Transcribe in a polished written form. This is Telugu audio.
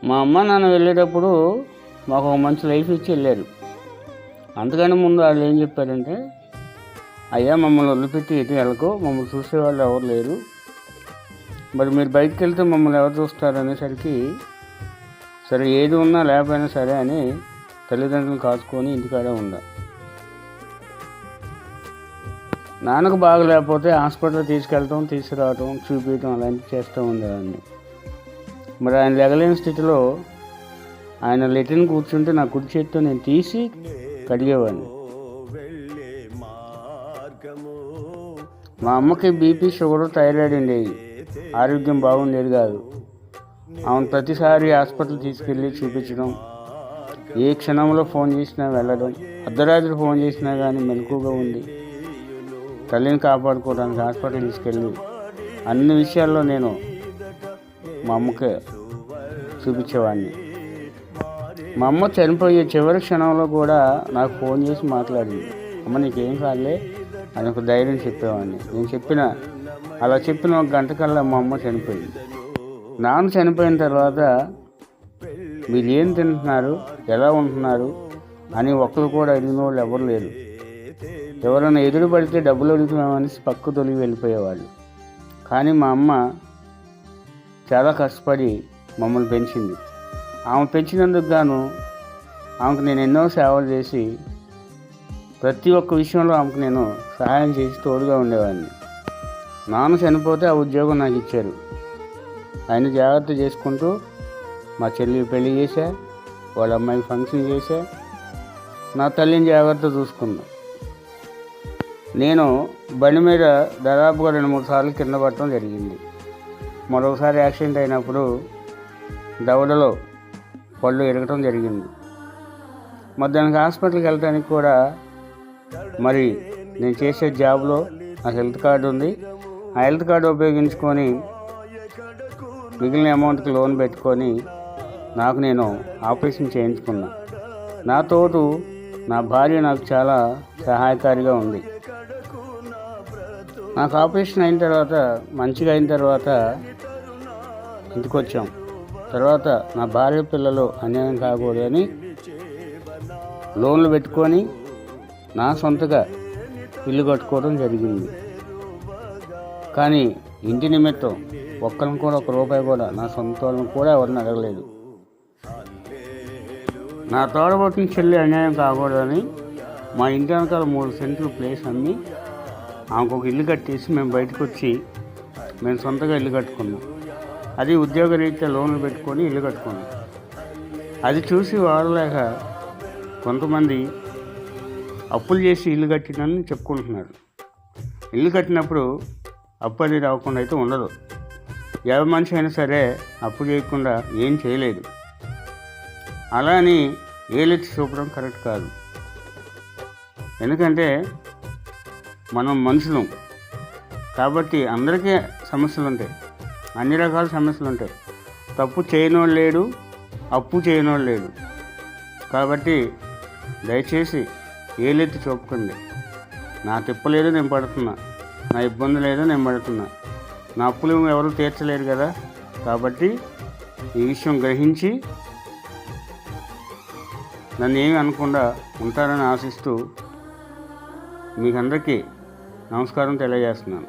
మా అమ్మ నాన్న వెళ్ళేటప్పుడు మాకు ఒక మంచి లైఫ్ ఇచ్చి వెళ్ళారు. అంతకన్నా ముందు వాళ్ళు ఏం చెప్పారంటే, అయ్యా మమ్మల్ని వదిలిపెట్టి ఎటు వెళ్ళకు, మమ్మల్ని చూసేవాళ్ళు ఎవరు లేరు, మరి మీరు బయటకు వెళ్తే మమ్మల్ని ఎవరు చూస్తారు అనేసరికి, సరే ఏది ఉన్నా లేకపోయినా సరే అని తల్లిదండ్రులు కాచుకొని ఇంటికాడే ఉందా. నాన్నకు బాగా లేకపోతే హాస్పిటల్ తీసుకెళ్ళటం, తీసుకురావటం, చూపించడం అలాంటివి చేస్తూ ఉండేవాడిని. మరి ఆయన లెగలేని స్థితిలో ఆయన లెట్రిన్ కూర్చుంటే నా కుడి చేతితో నేను తీసి కడిగేవాడిని. మా అమ్మకి బీపీ, షుగర్, థైరాయిడ్ ఉండేది. ఆరోగ్యం బాగుండేది కాదు. ఆమెను ప్రతిసారి హాస్పిటల్ తీసుకెళ్ళి చూపించడం, ఏ క్షణంలో ఫోన్ చేసినా వెళ్ళడం, అర్ధరాత్రి ఫోన్ చేసినా కానీ మెలకుగా ఉంది తల్లిని కాపాడుకోవడానికి హాస్పిటల్ తీసుకెళ్ళి అన్ని విషయాల్లో నేను మా అమ్మకి చూపించేవాడిని. మా అమ్మ చనిపోయే చివరి క్షణంలో కూడా నాకు ఫోన్ చేసి మాట్లాడింది. అమ్మ నీకేం కాదులే అని ఒక ధైర్యం చెప్పేవాడిని. నేను అలా చెప్పిన ఒక గంట కల్లా మా అమ్మ చనిపోయింది. నాన్న చనిపోయిన తర్వాత మీరు ఏం తింటున్నారు, ఎలా ఉంటున్నారు అని ఒక్కరు కూడా అడిగిన వాళ్ళు ఎవరు లేరు. ఎవరైనా ఎదురు పడితే డబ్బులు అడుగుతున్నామని పక్కు తొలిగి వెళ్ళిపోయేవాళ్ళు. కానీ మా అమ్మ చాలా కష్టపడి మమ్మల్ని పెంచింది. ఆమె పెంచినందుకు గాను ఆమెకు నేను ఎన్నో సేవలు చేసి ప్రతి ఒక్క విషయంలో ఆమెకు నేను సహాయం చేసి తోడుగా ఉండేవాడిని. నాన్న చనిపోతే ఆ ఉద్యోగం నాకు ఇచ్చారు. ఆయన జాగ్రత్త చేసుకుంటూ మా చెల్లి పెళ్లి చేశా, వాళ్ళ అమ్మాయికి ఫంక్షన్ చేశా, నా తల్లిని జాగ్రత్త చూసుకున్నా. నేను బండి మీద దాదాపుగా 2-3 సార్లు కింద పడటం జరిగింది. మరొకసారి యాక్సిడెంట్ అయినప్పుడు దవడలో పళ్ళు ఎరగటం జరిగింది. మరి దానికి హాస్పిటల్కి వెళ్ళడానికి కూడా మరి నేను చేసే జాబ్లో నాకు హెల్త్ కార్డు ఉంది. ఆ హెల్త్ కార్డు ఉపయోగించుకొని మిగిలిన అమౌంట్కి లోన్ పెట్టుకొని నాకు నేను ఆపరేషన్ చేయించుకున్నా. నా తోడు నా భార్య నాకు చాలా సహాయకారిగా ఉంది. నాకు ఆపరేషన్ అయిన తర్వాత మంచిగా అయిన తర్వాత ఇంటికి వచ్చాం. తర్వాత నా భార్య పిల్లలు అన్యాయం కాకూడదని లోన్లు పెట్టుకొని నా సొంతగా ఇల్లు కట్టుకోవడం జరిగింది. కానీ ఇంటి నిమిత్తం ఒక్కరిని కూడా ₹1 కూడా నా సొంత వాళ్ళని కూడా ఎవరిని అడగలేదు. నా తోడబుట్టిన చెల్లి అన్యాయం కాకూడదని మా ఇంటి వెనకాల 3 సెంట్లు ప్లేస్ అమ్మి ఆమెకు ఒక ఇల్లు కట్టేసి మేము బయటకు వచ్చి మేము సొంతగా ఇల్లు కట్టుకున్నాం. అది ఉద్యోగరీత్యా లోన్లు పెట్టుకొని ఇల్లు కట్టుకున్నాం. అది చూసి వాడలేక కొంతమంది అప్పులు చేసి ఇల్లు కట్టినని చెప్పుకుంటున్నారు. ఇల్లు కట్టినప్పుడు అప్పు అనేది అవ్వకుండా అయితే ఉండదు. ఏ మనిషి అయినా సరే అప్పు చేయకుండా ఏం చేయలేదు. అలా అని ఏలెత్తి చూపడం కరెక్ట్ కాదు. ఎందుకంటే మనం మనుషులం కాబట్టి అందరికీ సమస్యలు ఉంటాయి, అన్ని రకాల సమస్యలు ఉంటాయి. తప్పు చేయనోడు లేడు, అప్పు చేయనోడు లేడు. కాబట్టి దయచేసి ఏలెత్తి చూపకండి. నా తిప్పలేదు నేను పడుతున్నా, నా ఇబ్బంది లేదు నేను పడుతున్నా, నా అప్పులు ఎవరు తీర్చలేరు కదా. కాబట్టి ఈ విషయం గ్రహించి నన్ను ఏమి అనకుండా ఉంటారని ఆశిస్తూ మీకందరికీ నమస్కారం తెలియజేస్తున్నాను.